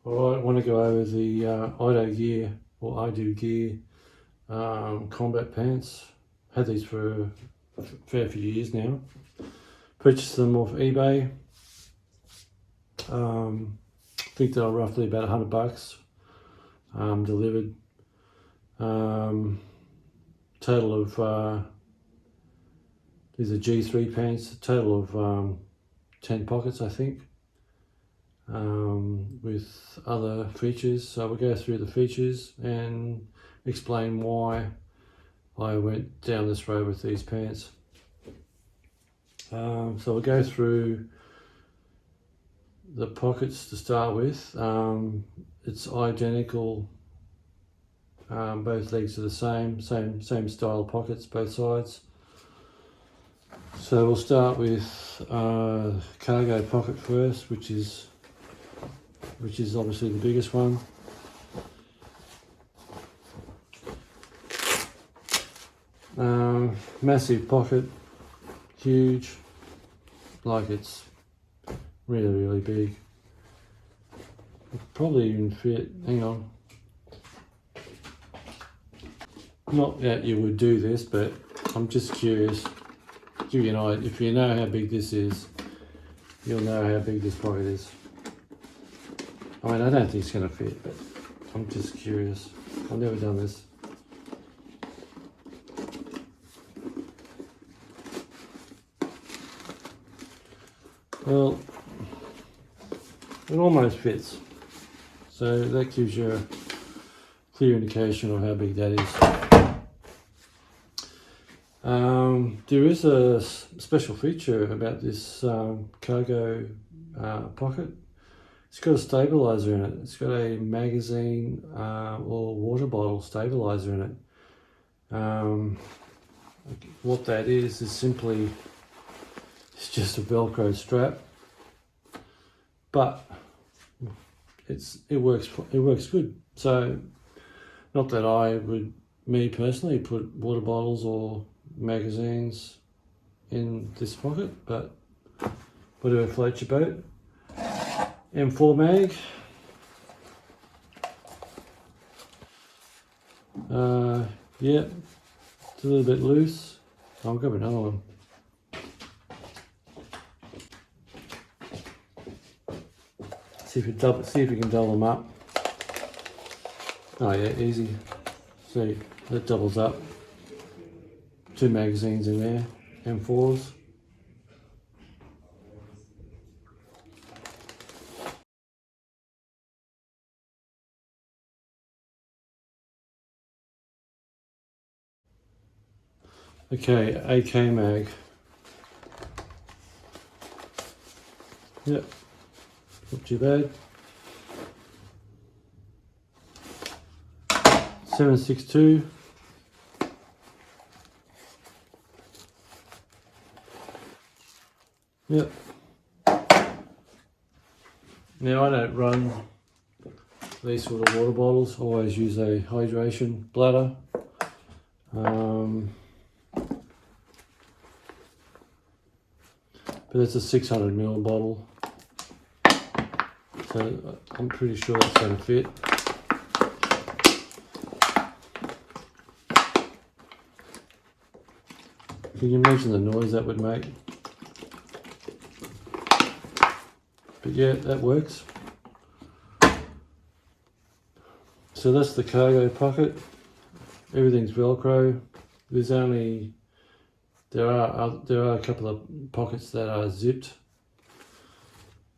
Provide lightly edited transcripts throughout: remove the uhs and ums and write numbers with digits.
Alright, I want to go over the I Do Gear combat pants. Had these for a fair few years now. Purchased them off eBay. I think they were roughly about $100. Delivered. Total of these are G3 pants. A total of 10 pockets, I think. With other features. So we'll go through the features and explain why I went down this road with these pants. So we'll go through the pockets to start with. It's identical. Both legs are the same style pockets, both sides. So we'll start with cargo pocket first, which is obviously the biggest one. Massive pocket, huge, like it's really big. It probably even fit, hang on. Not that you would do this, but I'm just curious. Give you an idea. If you know how big this is, you'll know how big this pocket is. I mean, I don't think it's going to fit, but I'm just curious. I've never done this. Well, it almost fits. So that gives you a clear indication of how big that is. There is a special feature about this cargo pocket. It's got a stabilizer in it. It's got a magazine or water bottle stabilizer in it. What that is simply, it's just a Velcro strap, but it works good. So not that I would, me personally, put water bottles or magazines in this pocket, but whatever floats your boat. M4 mag. Yeah, it's a little bit loose. I'll grab another one. See if you can double them up. Oh yeah, easy. See, that doubles up. 2 magazines in there, M4s. Okay, AK mag. Yep, not too bad. 7.62. Yep. Now I don't run these sort of water bottles. I always use a hydration bladder. But it's a 600ml bottle, so I'm pretty sure that's going to fit. Can you imagine the noise that would make? But yeah, that works. So that's the cargo pocket. Everything's Velcro. There are a couple of pockets that are zipped,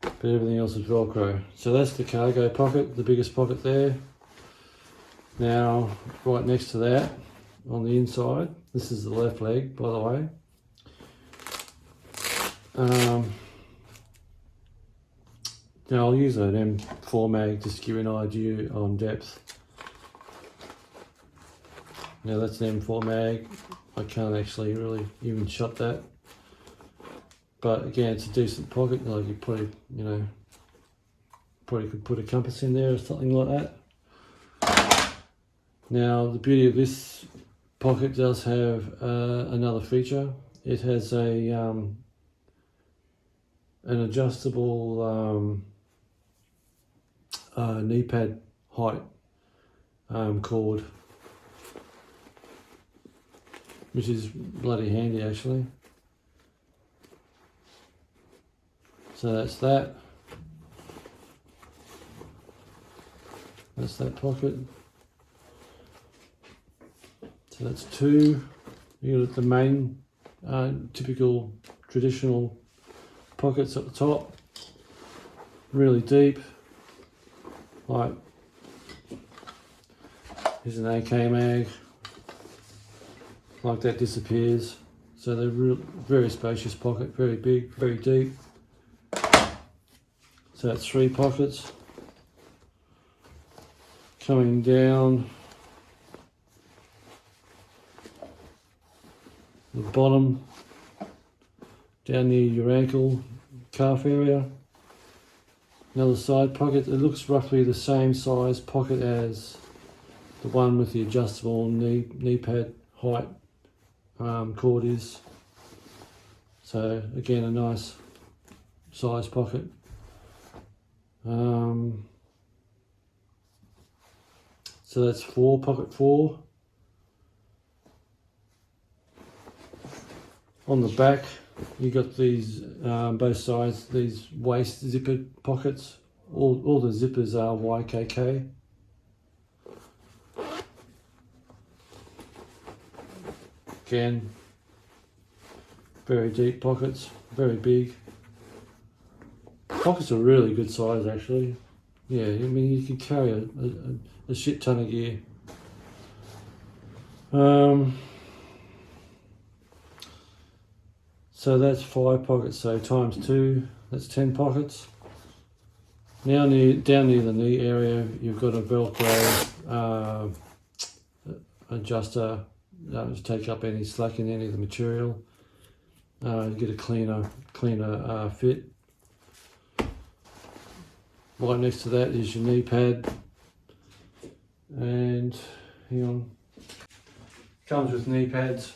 but everything else is Velcro. So that's the cargo pocket, the biggest pocket there. Now, right next to that, on the inside, this is the left leg, by the way. Now I'll use an M4 mag just to give you an idea on depth. Now that's an M4 mag. I can't actually really even shot that, but again, it's a decent pocket. Like you probably could put a compass in there or something like that. Now the beauty of this pocket does have another feature. It has an adjustable knee pad height cord, which is bloody handy actually. So that's that. That's that pocket. So that's two. You got the main typical traditional pockets at the top, really deep. Like here's an AK mag. Like that disappears. So they're very spacious pocket, very big, very deep. So that's three pockets. Coming down the bottom, down near your ankle, calf area. Another side pocket. It looks roughly the same size pocket as the one with the adjustable knee pad height cord is. So again, a nice size pocket. So that's four, pocket four. On the back, you got these both sides, these waist zipper pockets. All the zippers are YKK. Again, very deep pockets, very big. Pockets are really good size actually. Yeah, I mean you can carry a shit ton of gear. So that's 5 pockets, so times 2, that's 10 pockets. Now down near the knee area, you've got a Velcro adjuster to take up any slack in any of the material. Get a cleaner fit. Right next to that is your knee pad, and hang on, comes with knee pads.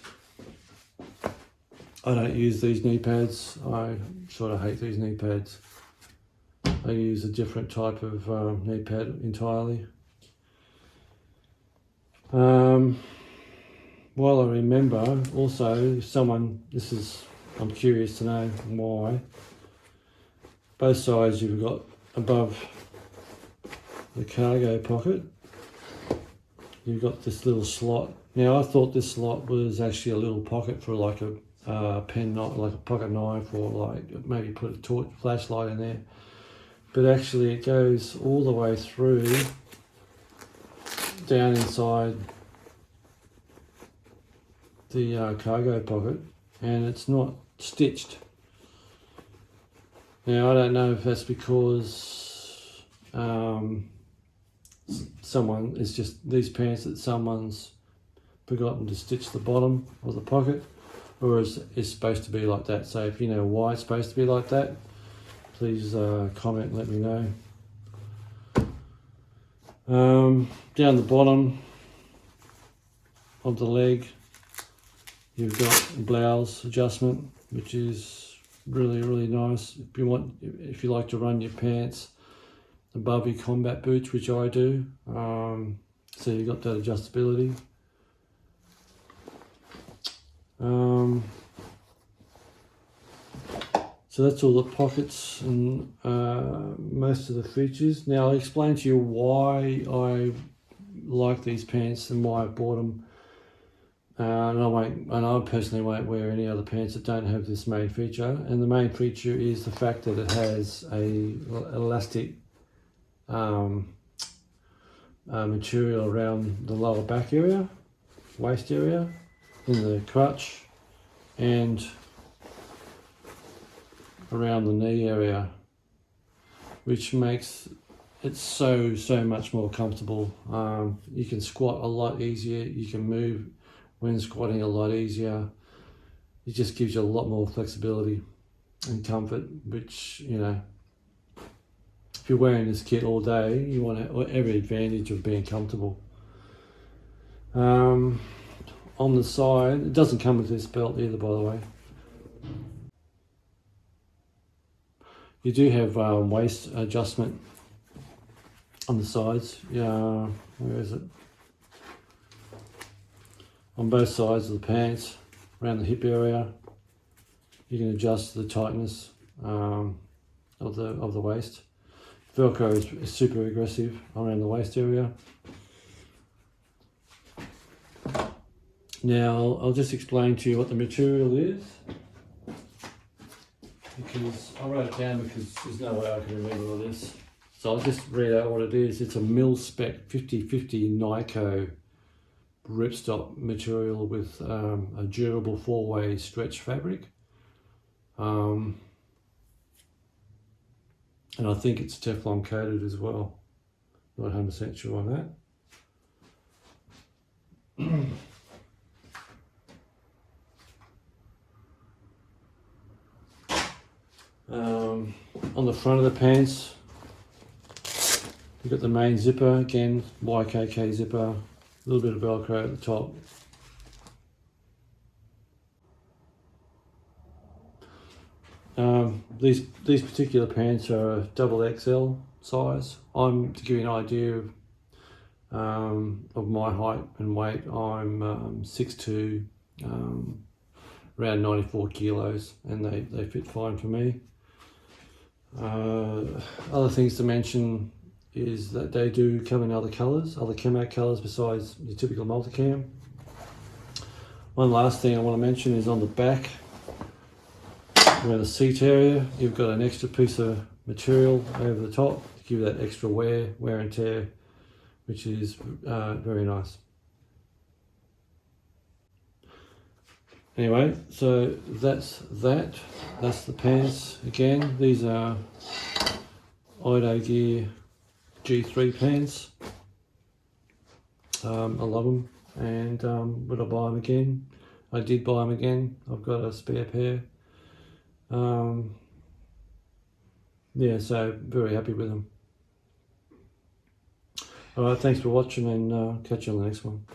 I don't use these knee pads. I sort of hate these knee pads. I use a different type of knee pad entirely. While I remember, also I'm curious to know why. Both sides you've got above the cargo pocket, you've got this little slot. Now I thought this slot was actually a little pocket for like a pen knife, like a pocket knife, or like maybe put a torch flashlight in there. But actually it goes all the way through down inside the cargo pocket, and it's not stitched. Now I don't know if that's because it's just these pants that someone's forgotten to stitch the bottom of the pocket, or is it's supposed to be like that. So if you know why it's supposed to be like that, please comment and let me know. Down the bottom of the leg, you've got a blouse adjustment, which is really nice. If you like to run your pants above your combat boots, which I do, so you've got that adjustability. So that's all the pockets and most of the features. Now I'll explain to you why I like these pants and why I bought them. And I personally won't wear any other pants that don't have this main feature. And the main feature is the fact that it has a elastic material around the lower back area, waist area, in the crotch, and around the knee area, which makes it so much more comfortable. You can squat a lot easier. You can move when squatting a lot easier. It just gives you a lot more flexibility and comfort, which, you know, if you're wearing this kit all day, you want every advantage of being comfortable. On the side, it doesn't come with this belt either, by the way. You do have waist adjustment on the sides. Yeah, where is it? On both sides of the pants, around the hip area, you can adjust the tightness of the waist. Velcro is super aggressive around the waist area. Now I'll just explain to you what the material is, because I wrote it down because there's no way I can remember all this. So I'll just read out what it is. It's a mil-spec 50/50 Nyko ripstop material with a durable 4-way stretch fabric. And I think it's Teflon coated as well. Not 100% sure on that. On the front of the pants, you've got the main zipper, again, YKK zipper, a little bit of Velcro at the top. These particular pants are a XXL size. To give you an idea of my height and weight, I'm 6'2", around 94 kilos, and they fit fine for me. Other things to mention is that they do come in other colours, other camo colours besides your typical multicam. One last thing I want to mention is on the back, around the seat area, you've got an extra piece of material over the top to give that extra wear and tear, which is very nice. Anyway, so that's the pants. Again, these are Ido Gear G3 pants. I love them, and would I buy them again? I did buy them again. I've got a spare pair. Yeah, so very happy with them. Alright, thanks for watching, and catch you on the next one.